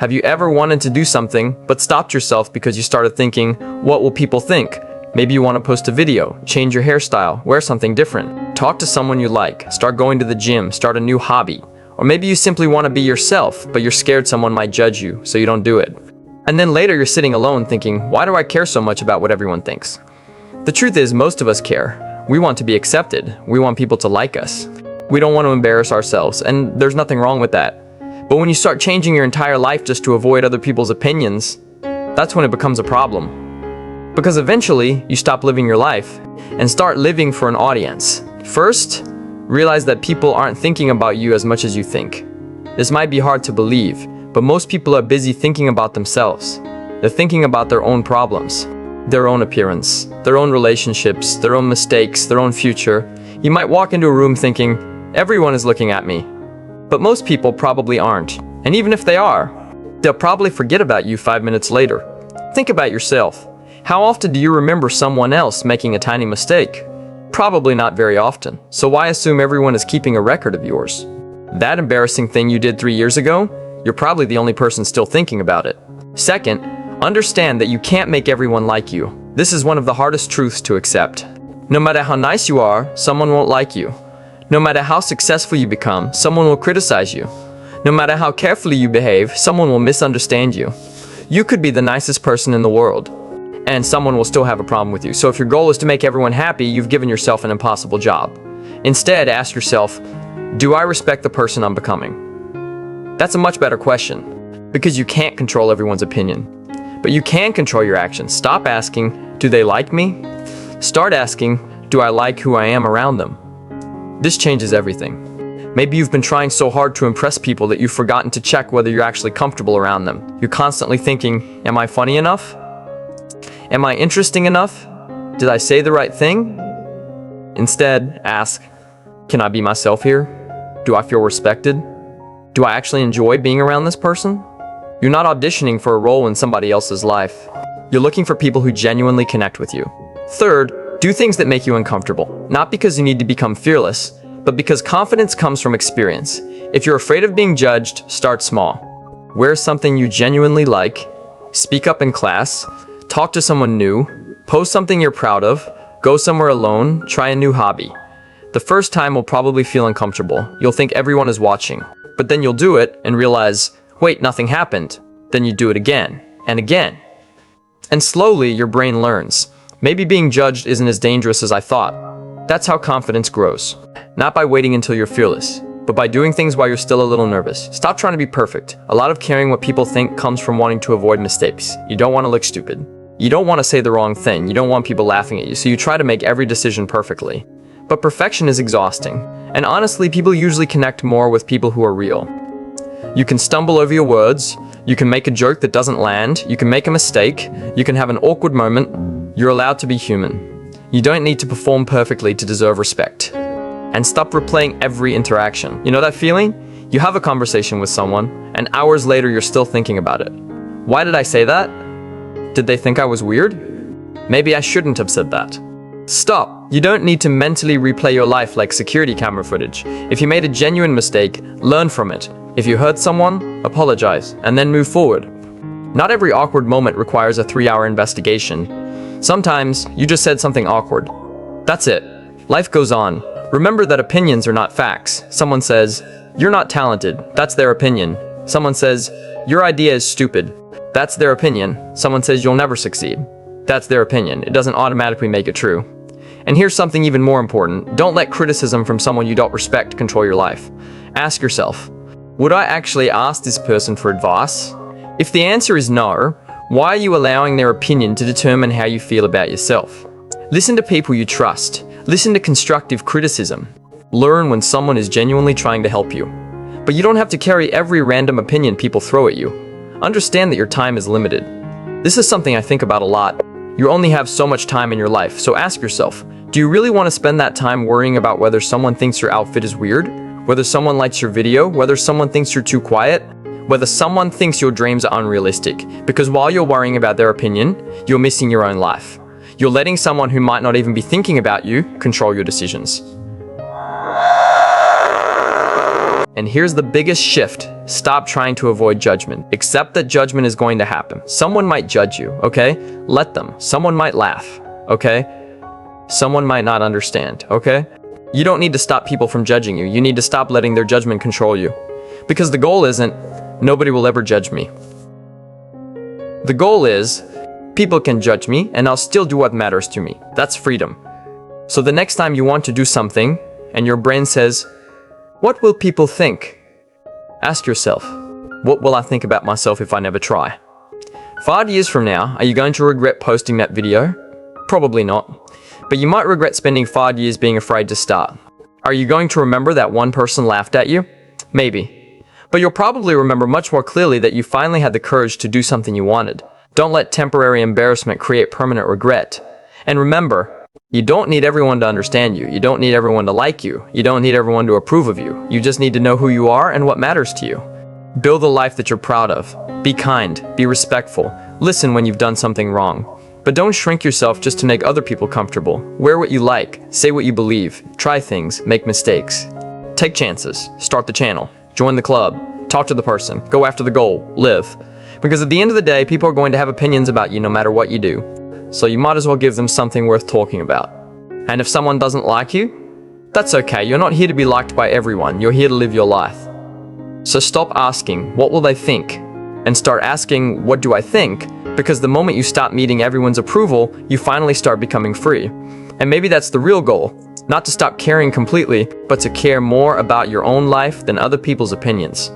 Have you ever wanted to do something, but stopped yourself because you started thinking, what will people think? Maybe you want to post a video, change your hairstyle, wear something different, talk to someone you like, start going to the gym, start a new hobby. Or maybe you simply want to be yourself, but you're scared someone might judge you, so you don't do it. And then later you're sitting alone thinking, why do I care so much about what everyone thinks? The truth is, most of us care. We want to be accepted. We want people to like us. We don't want to embarrass ourselves, and there's nothing wrong with that. But when you start changing your entire life just to avoid other people's opinions, that's when it becomes a problem. Because eventually, you stop living your life and start living for an audience. First, realize that people aren't thinking about you as much as you think. This might be hard to believe, but most people are busy thinking about themselves. They're thinking about their own problems, their own appearance, their own relationships, their own mistakes, their own future. You might walk into a room thinking, everyone is looking at me. But most people probably aren't. And even if they are, they'll probably forget about you 5 minutes later. Think about yourself. How often do you remember someone else making a tiny mistake? Probably not very often. So why assume everyone is keeping a record of yours? That embarrassing thing you did 3 years ago, you're probably the only person still thinking about it. Second, understand that you can't make everyone like you. This is one of the hardest truths to accept. No matter how nice you are, someone won't like you. No matter how successful you become, someone will criticize you. No matter how carefully you behave, someone will misunderstand you. You could be the nicest person in the world, and someone will still have a problem with you. So if your goal is to make everyone happy, you've given yourself an impossible job. Instead, ask yourself, do I respect the person I'm becoming? That's a much better question, because you can't control everyone's opinion. But you can control your actions. Stop asking, do they like me? Start asking, do I like who I am around them? This changes everything. Maybe you've been trying so hard to impress people that you've forgotten to check whether you're actually comfortable around them. You're constantly thinking, am I funny enough? Am I interesting enough? Did I say the right thing? Instead, ask, can I be myself here? Do I feel respected? Do I actually enjoy being around this person? You're not auditioning for a role in somebody else's life. You're looking for people who genuinely connect with you. Third, do things that make you uncomfortable. Not because you need to become fearless, but because confidence comes from experience. If you're afraid of being judged, start small. Wear something you genuinely like, speak up in class, talk to someone new, post something you're proud of, go somewhere alone, try a new hobby. The first time will probably feel uncomfortable. You'll think everyone is watching, but then you'll do it and realize, wait, nothing happened. Then you do it again and again. And slowly your brain learns. Maybe being judged isn't as dangerous as I thought. That's how confidence grows. Not by waiting until you're fearless, but by doing things while you're still a little nervous. Stop trying to be perfect. A lot of caring what people think comes from wanting to avoid mistakes. You don't want to look stupid. You don't want to say the wrong thing. You don't want people laughing at you, so you try to make every decision perfectly. But perfection is exhausting. And honestly, people usually connect more with people who are real. You can stumble over your words. You can make a joke that doesn't land. You can make a mistake. You can have an awkward moment. You're allowed to be human. You don't need to perform perfectly to deserve respect. And stop replaying every interaction. You know that feeling? You have a conversation with someone, and hours later you're still thinking about it. Why did I say that? Did they think I was weird? Maybe I shouldn't have said that. Stop. You don't need to mentally replay your life like security camera footage. If you made a genuine mistake, learn from it. If you hurt someone, apologize, and then move forward. Not every awkward moment requires a 3-hour investigation. Sometimes, you just said something awkward. That's it. Life goes on. Remember that opinions are not facts. Someone says, you're not talented. That's their opinion. Someone says, your idea is stupid. That's their opinion. Someone says you'll never succeed. That's their opinion. It doesn't automatically make it true. And here's something even more important. Don't let criticism from someone you don't respect control your life. Ask yourself, would I actually ask this person for advice? If the answer is no, why are you allowing their opinion to determine how you feel about yourself? Listen to people you trust. Listen to constructive criticism. Learn when someone is genuinely trying to help you. But you don't have to carry every random opinion people throw at you. Understand that your time is limited. This is something I think about a lot. You only have so much time in your life, so ask yourself, do you really want to spend that time worrying about whether someone thinks your outfit is weird? Whether someone likes your video? Whether someone thinks you're too quiet? Whether someone thinks your dreams are unrealistic? Because while you're worrying about their opinion, you're missing your own life. You're letting someone who might not even be thinking about you control your decisions. And here's the biggest shift. Stop trying to avoid judgment. Accept that judgment is going to happen. Someone might judge you, okay? Let them. Someone might laugh, okay? Someone might not understand, okay? You don't need to stop people from judging you. You need to stop letting their judgment control you. Because the goal isn't, nobody will ever judge me. The goal is, people can judge me and I'll still do what matters to me. That's freedom. So the next time you want to do something and your brain says, what will people think? Ask yourself, what will I think about myself if I never try? 5 years from now, are you going to regret posting that video? Probably not. But you might regret spending 5 years being afraid to start. Are you going to remember that one person laughed at you? Maybe. But you'll probably remember much more clearly that you finally had the courage to do something you wanted. Don't let temporary embarrassment create permanent regret. And remember, you don't need everyone to understand you. You don't need everyone to like you. You don't need everyone to approve of you. You just need to know who you are and what matters to you. Build a life that you're proud of. Be kind. Be respectful. Listen when you've done something wrong. But don't shrink yourself just to make other people comfortable. Wear what you like. Say what you believe. Try things. Make mistakes. Take chances. Start the channel. Join the club. Talk to the person. Go after the goal. Live. Because at the end of the day, people are going to have opinions about you no matter what you do. So you might as well give them something worth talking about. And if someone doesn't like you, that's okay. You're not here to be liked by everyone. You're here to live your life. So stop asking, what will they think? And start asking, what do I think? Because the moment you stop needing everyone's approval, you finally start becoming free. And maybe that's the real goal. Not to stop caring completely, but to care more about your own life than other people's opinions.